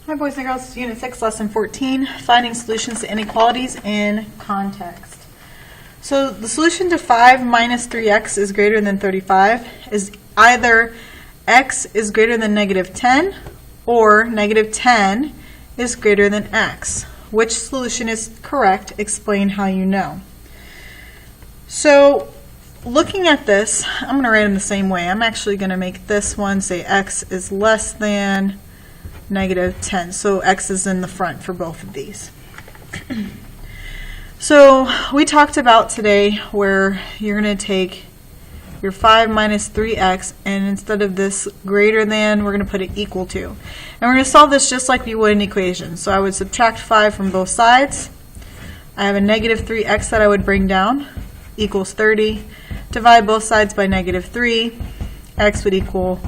Hi boys and girls, Unit 6, Lesson 14, Finding Solutions to Inequalities in Context. So the solution to 5 minus 3x is greater than 35 is either x is greater than negative 10 or negative 10 is greater than x. Which solution is correct? Explain how you know. So looking at this, I'm going to write them the same way. I'm actually going to make this one say x is less than negative 10. So x is in the front for both of these. So we talked about today where you're going to take your 5 minus 3x, and instead of this greater than, we're going to put it equal to. And we're going to solve this just like we would an equation. So I would subtract 5 from both sides. I have a negative 3x that I would bring down, equals 30. Divide both sides by negative 3. X would equal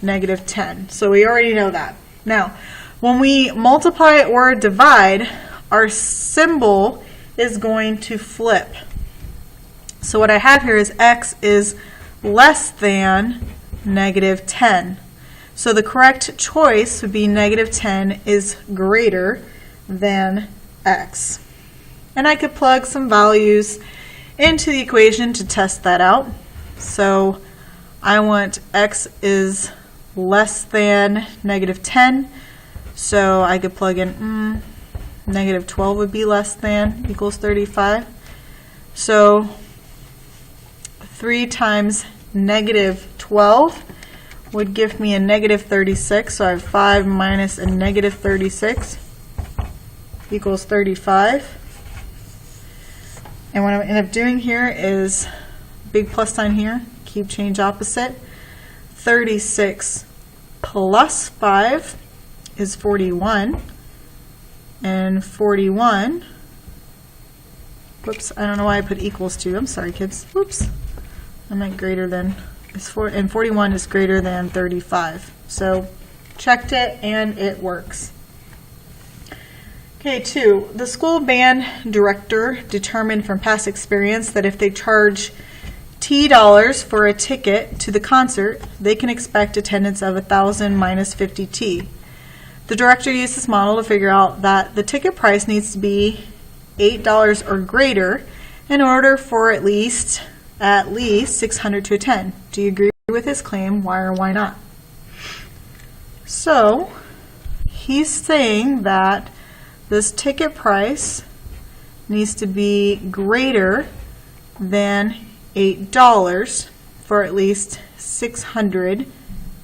negative 10. So we already know that. Now, when we multiply or divide, our symbol is going to flip. So what I have here is x is less than negative 10. So the correct choice would be negative 10 is greater than x. And I could plug some values into the equation to test that out. So I want x is less than negative 10, so I could plug in negative 12 would be less than equals 35. So 3 times negative 12 would give me a negative 36, so I have 5 minus a negative 36 equals 35. And what I'm going to end up doing here is big plus sign here, keep change opposite. 36 plus 5 is 41, and 41, whoops, I don't know why I put equals to, I'm sorry kids, whoops, I meant greater than, and 41 is greater than 35. So checked it and it works. Okay, 2, the school band director determined from past experience that if they charge $T for a ticket to the concert, they can expect attendance of 1,000 minus 50 T. The director used this model to figure out that the ticket price needs to be $8 or greater in order for at least 600 to attend. Do you agree with his claim? Why or why not? So he's saying that this ticket price needs to be greater than $8 for at least 600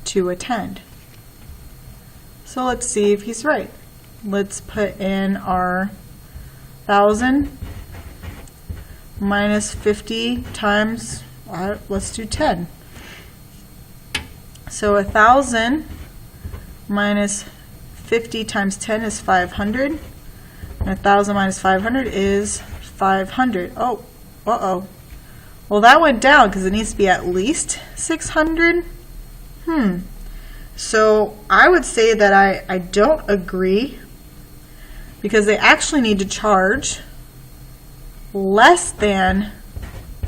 to attend. So let's see if he's right. Let's put in our 1,000 minus 50 times, let's do 10. So 1,000 minus 50 times 10 is 500. And 1,000 minus 500 is 500. Oh, uh-oh. Well, that went down because it needs to be at least 600. So I would say that I don't agree, because they actually need to charge less than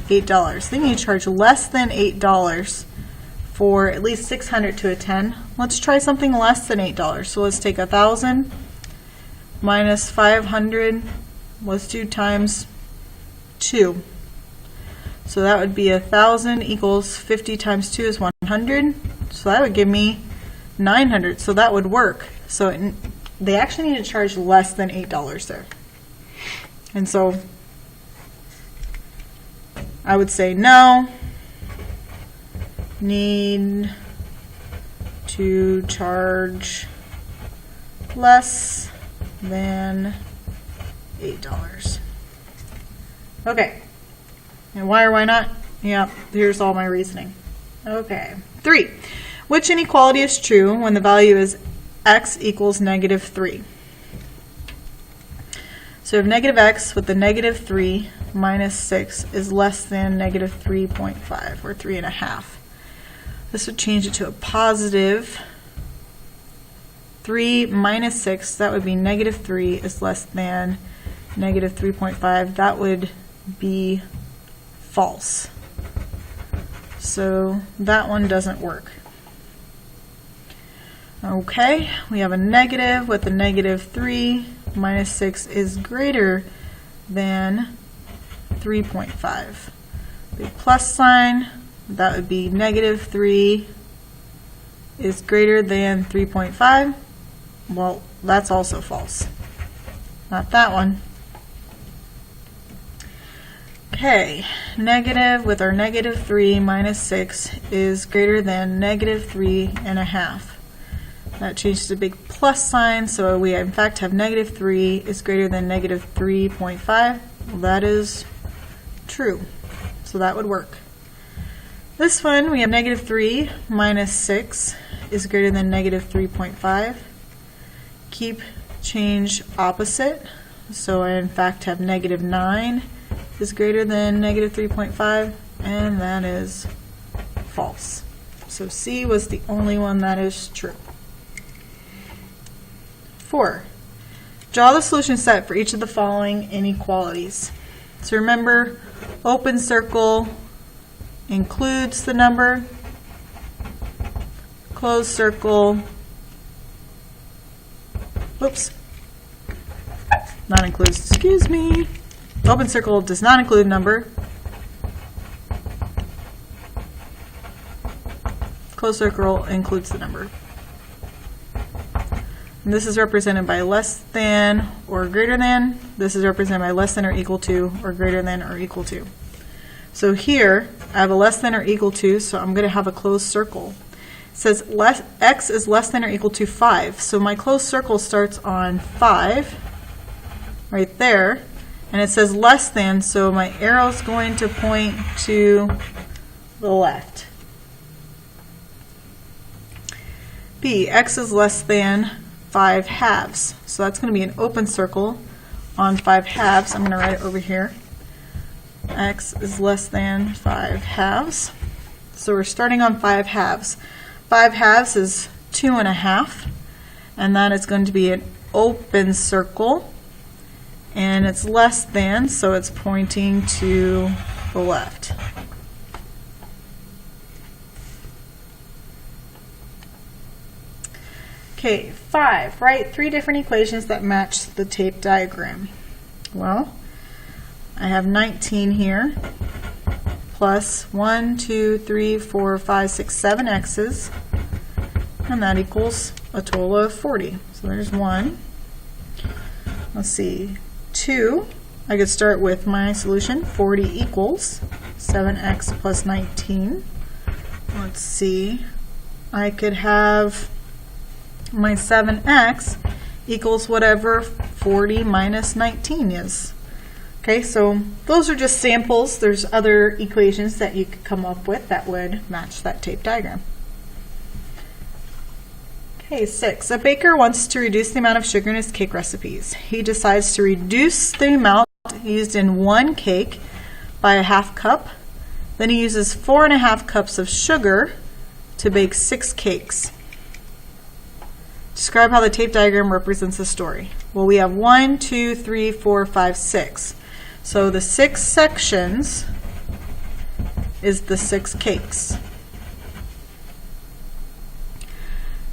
$8. They need to charge less than $8 for at least 600 to attend. Let's try something less than $8. So let's take 1,000 minus 500. Let's do times 2. So that would be 1,000 equals 50 times 2 is 100. So that would give me 900. So that would work. So they actually need to charge less than $8 there. And so I would say no. Need to charge less than $8. Okay. And why or why not? Yeah, here's all my reasoning. Okay. 3. Which inequality is true when the value is x equals negative 3? So we have negative x with the negative 3 minus 6 is less than negative 3.5 or 3.5. This would change it to a positive 3 minus 6. That would be negative 3 is less than negative 3.5. That would be false. So that one doesn't work. Okay, we have a negative with a negative 3 minus 6 is greater than 3.5. The plus sign, that would be negative 3 is greater than 3.5. Well, that's also false. Not that one. Okay, negative with our negative 3 minus 6 is greater than negative 3.5. That changed to a big plus sign, so we in fact have negative 3 is greater than negative 3.5. Well, that is true, so that would work. This one, we have negative 3 minus 6 is greater than negative 3.5. Keep change opposite, so I in fact have negative 9 is greater than negative 3.5, and that is false. So C was the only one that is true. 4. Draw the solution set for each of the following inequalities. So remember, open circle includes the number, closed circle, oops, not includes, excuse me. Open circle does not include number. Closed circle includes the number. And this is represented by less than or greater than. This is represented by less than or equal to or greater than or equal to. So here I have a less than or equal to, so I'm going to have a closed circle. It says x is less than or equal to 5. So my closed circle starts on 5 right there. And it says less than, so my arrow is going to point to the left. B, x is less than 5 halves. So that's going to be an open circle on 5 halves. I'm going to write it over here. X is less than 5 halves. So we're starting on 5 halves. 5 halves is 2.5, and that is going to be an open circle. And it's less than, so it's pointing to the left. Okay, 5. Write 3 different equations that match the tape diagram. Well, I have 19 here, plus 1, 2, 3, 4, 5, 6, 7 x's, and that equals a total of 40. So there's 1. Let's see. 2, I could start with my solution. 40 equals 7x plus 19. Let's see. I could have my 7x equals whatever 40 minus 19 is. Okay, so those are just samples. There's other equations that you could come up with that would match that tape diagram. Okay, 6. A baker wants to reduce the amount of sugar in his cake recipes. He decides to reduce the amount used in one cake by a ½ cup. Then he uses 4½ cups of sugar to bake 6 cakes. Describe how the tape diagram represents the story. Well, we have 1, 2, 3, 4, 5, 6. So the 6 sections is the 6 cakes.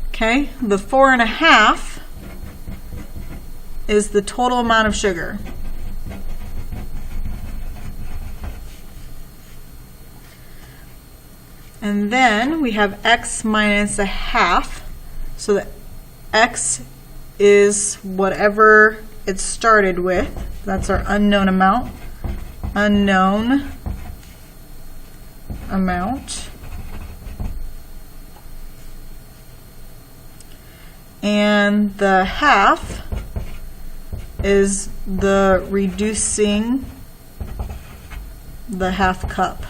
Okay, the 4½ is the total amount of sugar. And then we have x minus a half, so that x is whatever it started with. That's our unknown amount. Unknown amount. And the half is the reducing the ½ cup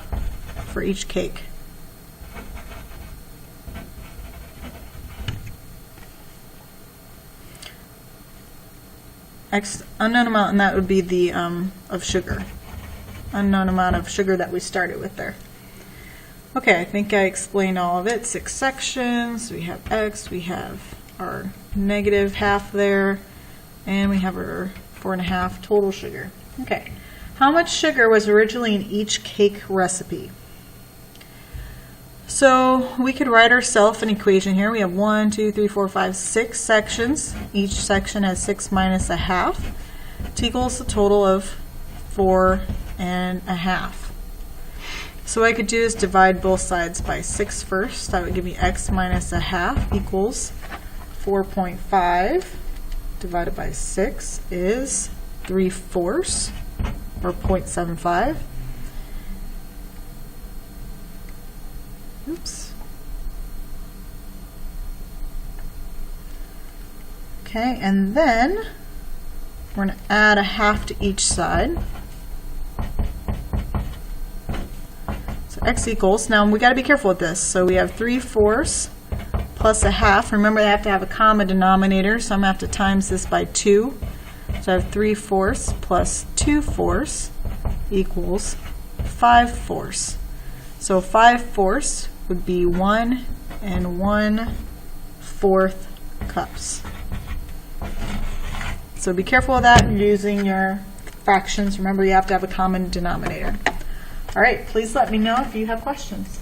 for each cake. X unknown amount, and that would be the of sugar. Unknown amount of sugar that we started with there. Okay, I think I explained all of it. 6 sections. We have x, we have our negative half there, and we have our 4½ total sugar. Okay, how much sugar was originally in each cake recipe? So we could write ourselves an equation here. We have 1, 2, 3, 4, 5, 6 sections. Each section has 6 minus a half, which equals a total of 4.5. So what I could do is divide both sides by 6 first. That would give me x minus a half equals 4.5 divided by 6 is 3/4, or 0.75. Oops. Okay, and then we're going to add a half to each side. So x equals, now we got to be careful with this. So we have 3/4 plus a half. Remember, I have to have a common denominator, so I'm going to have to times this by 2. So I have 3/4 plus 2/4 equals 5/4. So 5/4 would be 1 1/4 cups. So be careful of that using your fractions. Remember, you have to have a common denominator. All right, please let me know if you have questions.